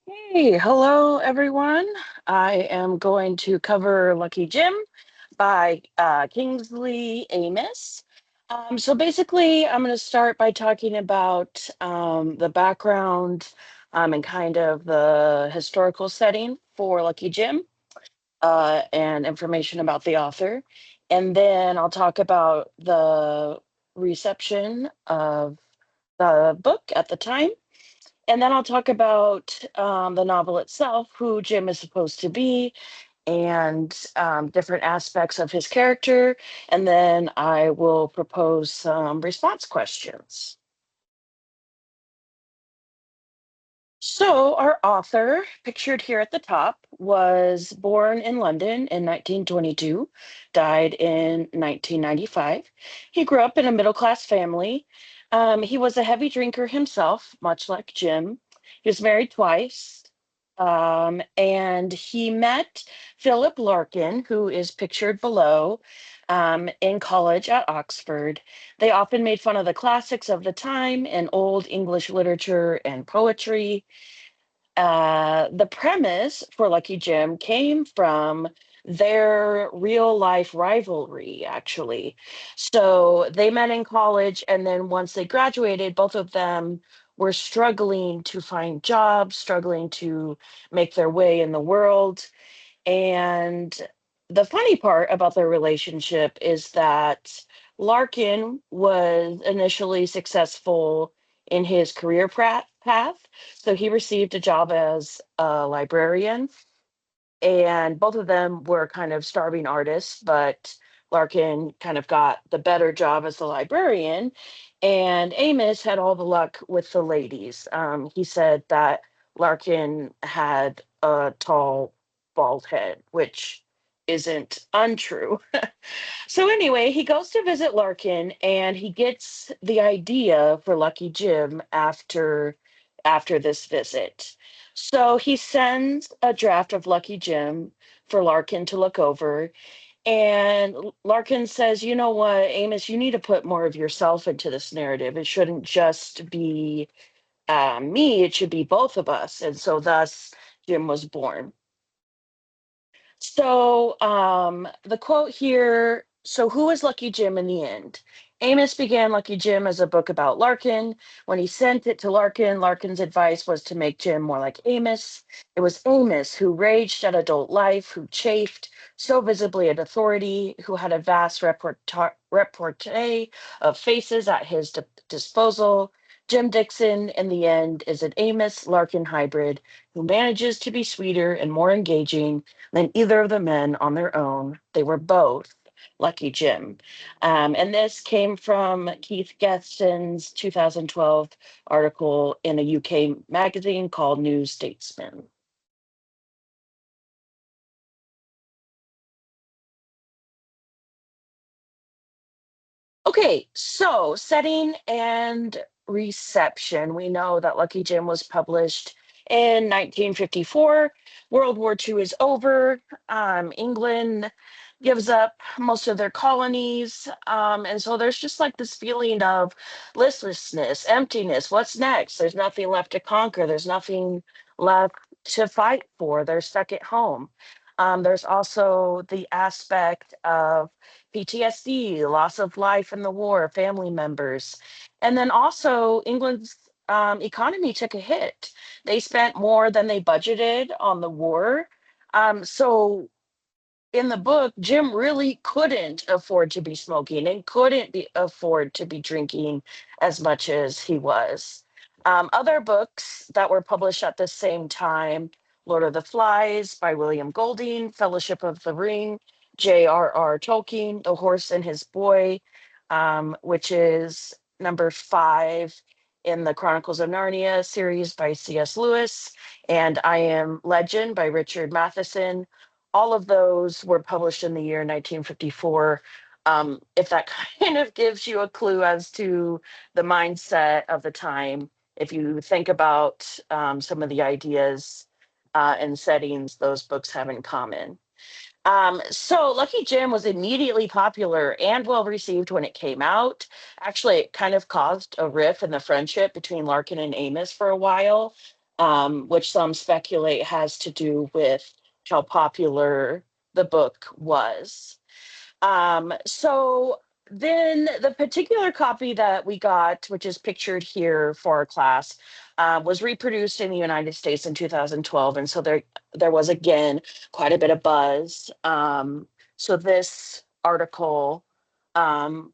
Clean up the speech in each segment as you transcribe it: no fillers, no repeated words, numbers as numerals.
Hey, hello everyone. I am going to cover Lucky Jim by Kingsley Amis. So basically, I'm going to start by talking about the background and kind of the historical setting for Lucky Jim and information about the author. And then I'll talk about the reception of the book at the time, and then I'll talk about the novel itself, who Jim is supposed to be, and different aspects of his character. And then I will propose some response questions. So, our author, pictured here at the top, was born in London in 1922, died in 1995. He grew up in a middle class family. He was a heavy drinker himself, much like Jim. He was married twice. And he met Philip Larkin, who is pictured below, in college at Oxford. They often made fun of the classics of the time and old English literature and poetry. The premise for Lucky Jim came from their real life rivalry, actually. So they met in college, and then once they graduated, both of them were struggling to find jobs, struggling to make their way in the world. And the funny part about their relationship is that Larkin was initially successful in his career path. So he received a job as a librarian, and both of them were kind of starving artists, but Larkin kind of got the better job as the librarian, and Amos had all the luck with the ladies. He said that Larkin had a tall, bald head, which isn't untrue. So anyway, he goes to visit Larkin and he gets the idea for Lucky Jim after this visit. So he sends a draft of Lucky Jim for Larkin to look over. And Larkin says, you know what, Amos, you need to put more of yourself into this narrative. It shouldn't just be me, it should be both of us. And so thus Jim was born. So the quote here, so who is Lucky Jim in the end? Amos began Lucky Jim as a book about Larkin. When he sent it to Larkin, Larkin's advice was to make Jim more like Amos. It was Amos who raged at adult life, who chafed so visibly at authority, who had a vast repertoire of faces at his disposal. Jim Dixon, in the end, is an Amos Larkin hybrid who manages to be sweeter and more engaging than either of the men on their own. They were both Lucky Jim. And this came from Keith Geston's 2012 article in a UK magazine called New Statesman. Okay, so setting and reception. We know that Lucky Jim was published in 1954. World War II is over. England gives up most of their colonies. And so there's just like this feeling of listlessness, emptiness. What's next? There's nothing left to conquer, there's nothing left to fight for. They're stuck at home. There's also the aspect of PTSD, loss of life in the war, family members. And then also, England's economy took a hit. They spent more than they budgeted on the war. So, in the book, Jim really couldn't afford to be smoking and afford to be drinking as much as he was. Other books that were published at the same time: Lord of the Flies by William Golding, Fellowship of the Ring, J.R.R. Tolkien, The Horse and His Boy, which is number 5 in the Chronicles of Narnia series by C.S. Lewis, and I Am Legend by Richard Matheson. All of those were published in the year 1954. If that kind of gives you a clue as to the mindset of the time, if you think about some of the ideas and settings those books have in common. So Lucky Jim was immediately popular and well received when it came out. Actually, it kind of caused a riff in the friendship between Larkin and Amos for a while. which some speculate has to do with how popular the book was. So then the particular copy that we got, which is pictured here for our class, was reproduced in the United States in 2012, and so there was again quite a bit of buzz. So this article, um,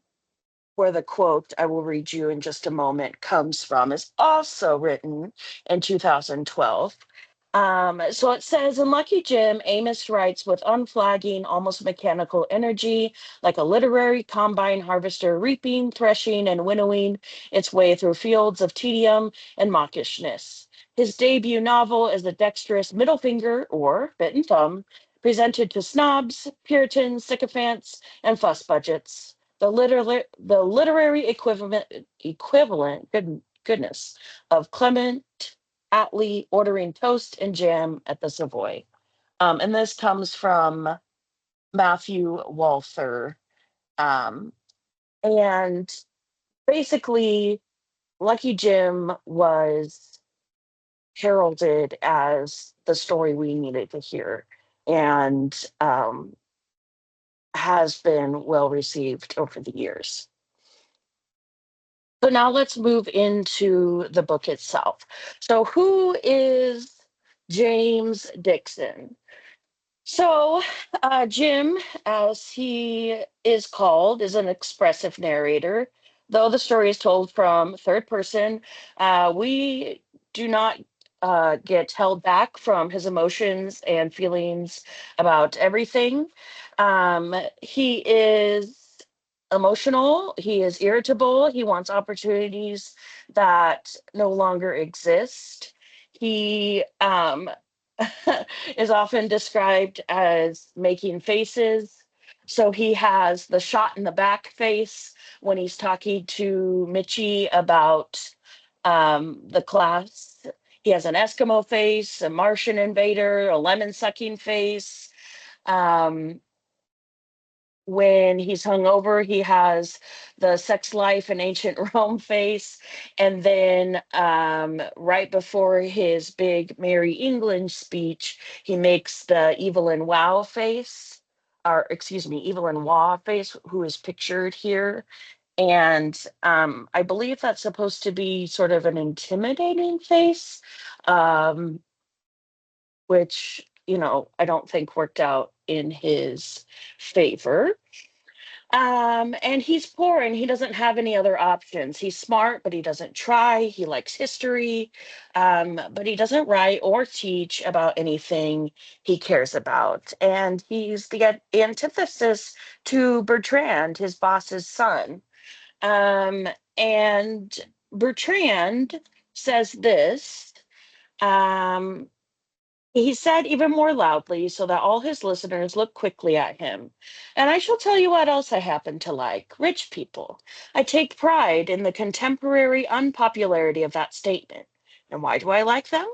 where the quote I will read you in just a moment comes from, is also written in 2012. So it says in Lucky Jim, Amos writes with unflagging, almost mechanical energy, like a literary combine harvester reaping, threshing, and winnowing its way through fields of tedium and mawkishness. His debut novel is a dexterous middle finger, or bitten thumb, presented to snobs, Puritans, sycophants, and fuss budgets. The literary goodness of Clement Attlee ordering toast and jam at the Savoy. And this comes from Matthew Walther. Um, and basically, Lucky Jim was heralded as the story we needed to hear, and has been well received over the years. So now let's move into the book itself. So, who is James Dixon? So, Jim, as he is called, is an expressive narrator. Though the story is told from third person, we do not get held back from his emotions and feelings about everything. He is emotional, he is irritable, he wants opportunities that no longer exist. He is often described as making faces. So he has the shot in the back face when he's talking to Mitchie about the class. He has an Eskimo face, a Martian invader, a lemon sucking face. Um, when he's hungover, he has the sex life and ancient Rome face. And then right before his big Merry England speech, he makes the Evelyn Wow face, or excuse me, Evelyn Waugh face, who is pictured here. And I believe that's supposed to be sort of an intimidating face, um, which, I don't think worked out in his favor. And he's poor and he doesn't have any other options. He's smart, but he doesn't try. He likes history, but he doesn't write or teach about anything he cares about. And he's the antithesis to Bertrand, his boss's son. Um, and Bertrand says this. Um, he said even more loudly so that all his listeners looked quickly at him. And I shall tell you what else I happen to like: rich people. I take pride in the contemporary unpopularity of that statement. And why do I like them?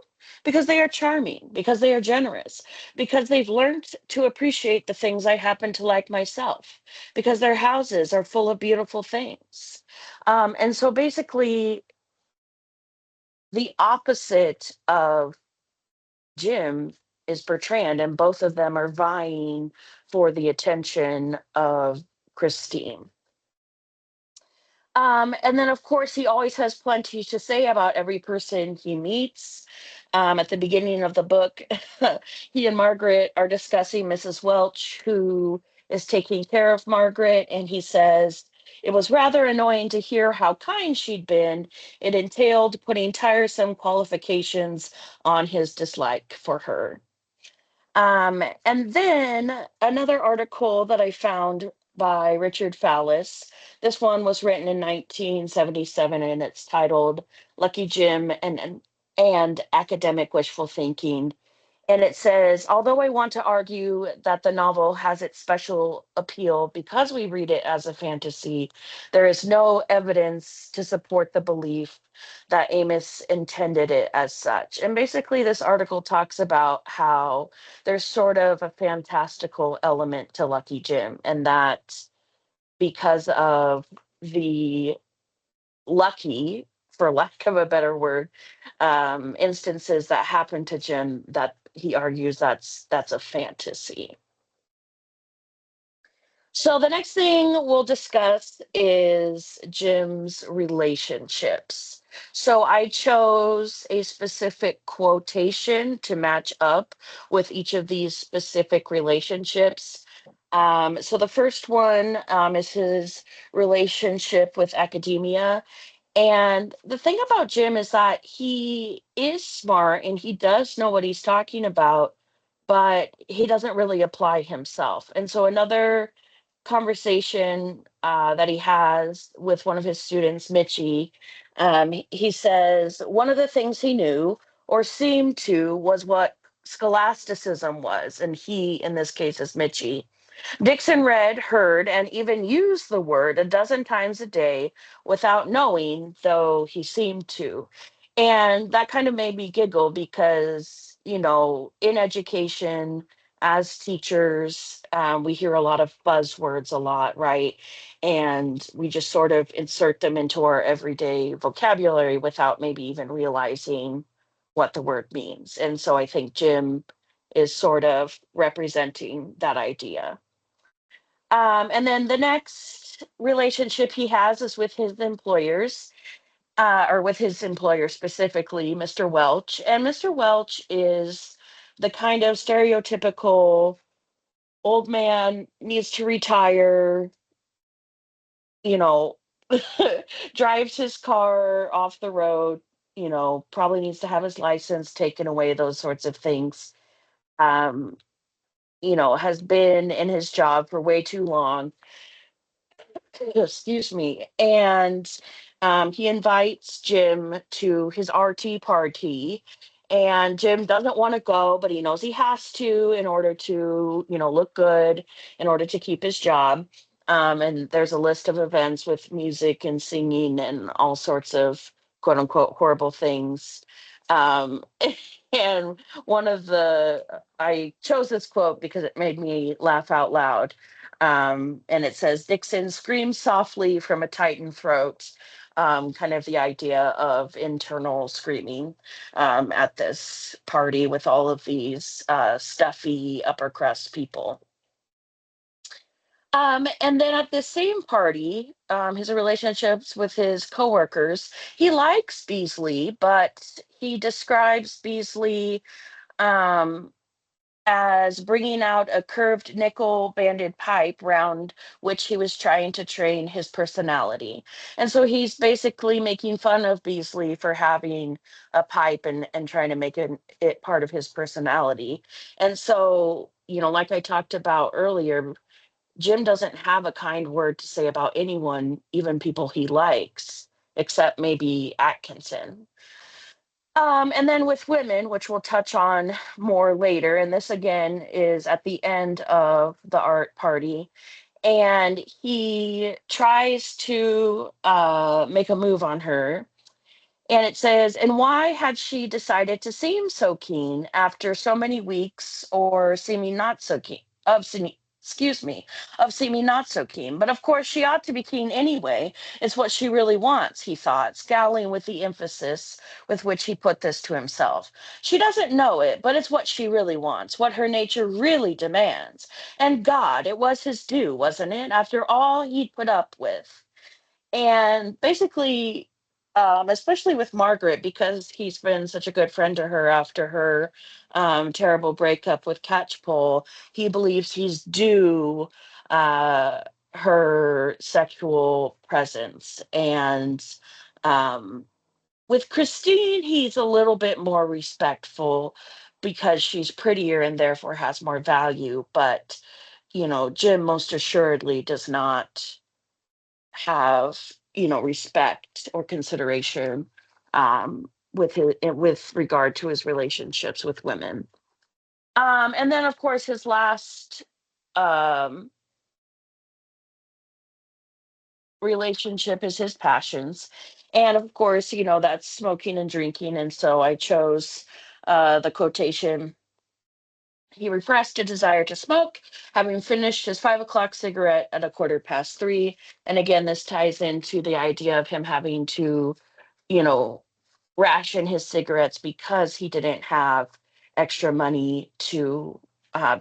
Because they are charming, because they are generous, because they've learned to appreciate the things I happen to like myself, because their houses are full of beautiful things. And so basically, the opposite of Jim is Bertrand, and both of them are vying for the attention of Christine. And then, of course, he always has plenty to say about every person he meets. At the beginning of the book, he and Margaret are discussing Mrs. Welch, who is taking care of Margaret, and he says, it was rather annoying to hear how kind she'd been. It entailed putting tiresome qualifications on his dislike for her. And then another article that I found by Richard Fallis. This one was written in 1977 and it's titled Lucky Jim and Academic Wishful Thinking. And it says, although I want to argue that the novel has its special appeal because we read it as a fantasy, there is no evidence to support the belief that Amos intended it as such. And basically, this article talks about how there's sort of a fantastical element to Lucky Jim, and that because of the lucky for lack of a better word, instances that happened to Jim that he argues that's a fantasy. So the next thing we'll discuss is Jim's relationships. So I chose a specific quotation to match up with each of these specific relationships. So the first one is his relationship with academia. And the thing about Jim is that he is smart and he does know what he's talking about, but he doesn't really apply himself. And so another conversation that he has with one of his students, Mitchie, he says one of the things he knew or seemed to was what scholasticism was. And he, in this case, is Mitchie. Dixon read, heard, and even used the word a dozen times a day without knowing, though he seemed to. And that kind of made me giggle because, in education, as teachers, we hear a lot of buzzwords a lot, right? And we just sort of insert them into our everyday vocabulary without maybe even realizing what the word means. And so I think Jim is sort of representing that idea. And then the next relationship he has is with his employers, or with his employer specifically, Mr. Welch. And Mr. Welch is the kind of stereotypical old man needs to retire, you know, drives his car off the road, probably needs to have his license taken away, those sorts of things. Um, has been in his job for way too long. Excuse me. And he invites Jim to his RT party. And Jim doesn't want to go, but he knows he has to in order to, look good, in order to keep his job. And there's a list of events with music and singing and all sorts of quote unquote horrible things. Um, and I chose this quote because it made me laugh out loud, and it says, Dixon screams softly from a tightened throat, kind of the idea of internal screaming at this party with all of these stuffy upper crust people. And then at the same party, his relationships with his coworkers, he likes Beasley, but he describes Beasley um, as bringing out a curved nickel banded pipe round which he was trying to train his personality. And so he's basically making fun of Beasley for having a pipe and trying to make it part of his personality. And so, like I talked about earlier, Jim doesn't have a kind word to say about anyone, even people he likes, except maybe Atkinson. And then with women, which we'll touch on more later, and this again is at the end of the art party, and he tries to make a move on her. And it says, and why had she decided to seem so keen after so many weeks or seeming not so keen excuse me, of seeming not so keen. But of course she ought to be keen anyway. It's what she really wants, he thought, scowling with the emphasis with which he put this to himself. She doesn't know it, but it's what she really wants, what her nature really demands. And God, it was his due, wasn't it, after all he'd put up with? And basically, especially with Margaret, because he's been such a good friend to her after her terrible breakup with Catchpole, he believes he's due uh, her sexual presence. And um, with Christine, he's a little bit more respectful because she's prettier and therefore has more value. But, Jim most assuredly does not have respect or consideration with regard to his relationships with women. And then of course his last um relationship is his passions, and of course that's smoking and drinking. And so I chose the quotation, he repressed a desire to smoke, having finished his 5 o'clock cigarette at 3:15. And again, this ties into the idea of him having to you know, ration his cigarettes because he didn't have extra money to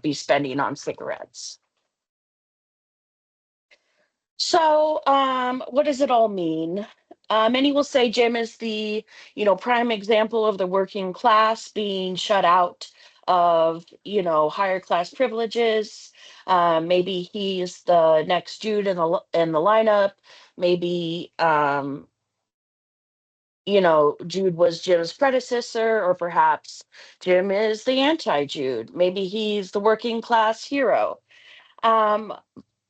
be spending on cigarettes. So, what does it all mean? Many will say Jim is the, prime example of the working class being shut out of, higher class privileges. Maybe he's the next Jude in the lineup. Maybe, Jude was Jim's predecessor, or perhaps Jim is the anti-Jude. Maybe he's the working class hero. Um,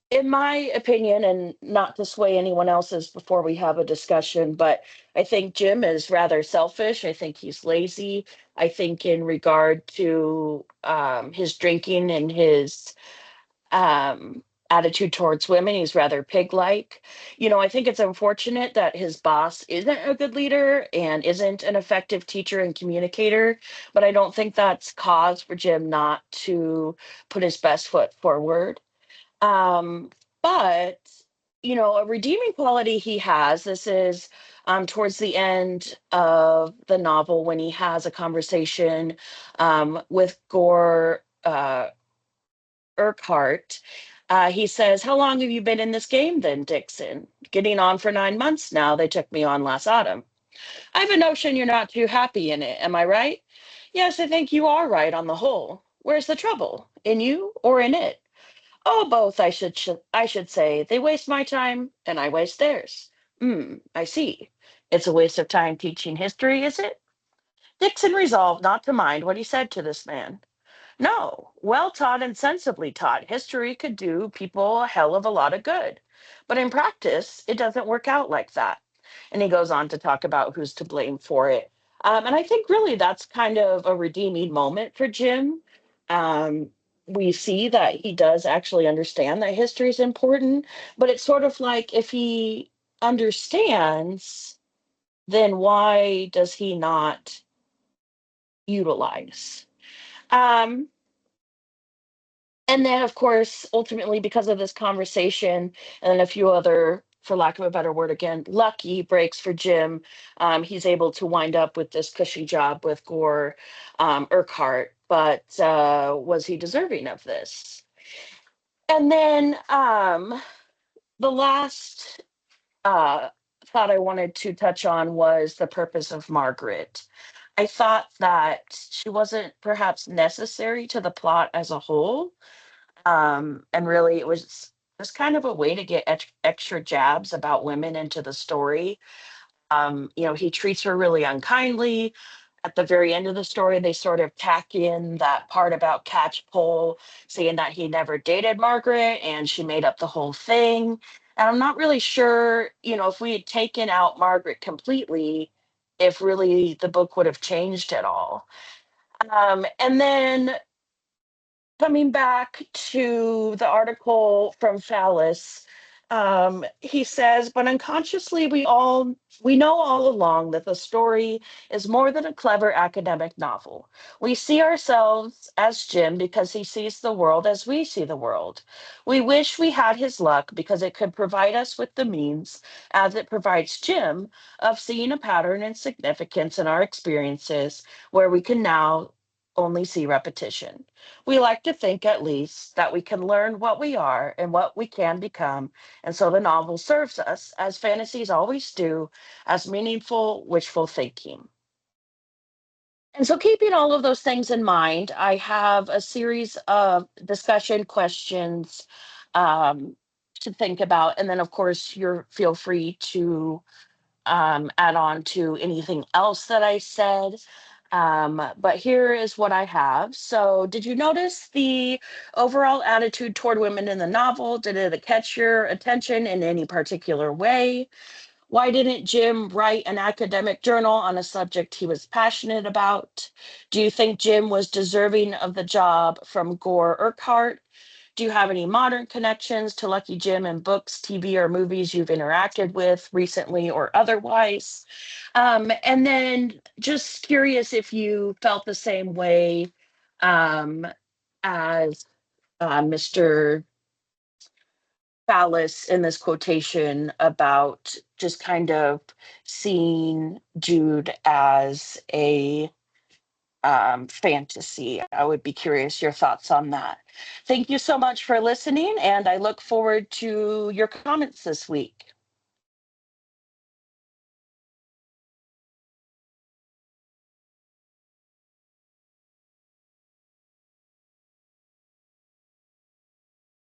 in my opinion, and not to sway anyone else's before we have a discussion, but I think Jim is rather selfish. I think he's lazy. I think, in regard to his drinking and his attitude towards women, he's rather pig like. I think it's unfortunate that his boss isn't a good leader and isn't an effective teacher and communicator, but I don't think that's cause for Jim not to put his best foot forward. um, but a redeeming quality he has. This is towards the end of the novel when he has a conversation with Gore Urquhart. He says, "How long have you been in this game, then, Dixon?" "Getting on for 9 months now. They took me on last autumn." "I have a notion you're not too happy in it. Am I right?" "Yes, I think you are right on the whole. Where's the trouble? In you or in it?" "Oh, both, I should say. They waste my time, and I waste theirs." I see. It's a waste of time teaching history, is it?" Dixon resolved not to mind what he said to this man. "No, well taught and sensibly taught, history could do people a hell of a lot of good. But in practice, it doesn't work out like that." And he goes on to talk about who's to blame for it. And I think really that's kind of a redeeming moment for Jim. Um, we see that he does actually understand that history is important, but it's sort of like, if he understands, then why does he not utilize? Um, And then, of course, ultimately, because of this conversation and then a few other, for lack of a better word again, lucky breaks for Jim, he's able to wind up with this cushy job with Gore Urquhart. But was he deserving of this? And then the last uh, thought I wanted to touch on was the purpose of Margaret. I thought that she wasn't perhaps necessary to the plot as a whole, and really it was just kind of a way to get extra jabs about women into the story. He treats her really unkindly. At the very end of the story, they sort of tack in that part about Catchpole saying that he never dated Margaret and she made up the whole thing. And I'm not really sure, if we had taken out Margaret completely, if really the book would have changed at all. And then, coming back to the article from Phallus, he says, "But unconsciously, we know all along that the story is more than a clever academic novel. We see ourselves as Jim because he sees the world as we see the world. We wish we had his luck because it could provide us with the means, as it provides Jim, of seeing a pattern and significance in our experiences where we can now only see repetition. We like to think, at least, that we can learn what we are and what we can become, and so the novel serves us, as fantasies always do, as meaningful, wishful thinking." And so, keeping all of those things in mind, I have a series of discussion questions um, to think about. And then, of course, you're feel free to add on to anything else that I said. But here is what I have. So, did you notice the overall attitude toward women in the novel? Did it catch your attention in any particular way? Why didn't Jim write an academic journal on a subject he was passionate about? Do you think Jim was deserving of the job from Gore Urquhart? Do you have any modern connections to Lucky Jim in books, TV, or movies you've interacted with recently or otherwise? And then, just curious if you felt the same way um, as Mr. phallus in this quotation about just kind of seeing Jude as a fantasy. I would be curious your thoughts on that. Thank you so much for listening, and I look forward to your comments this week.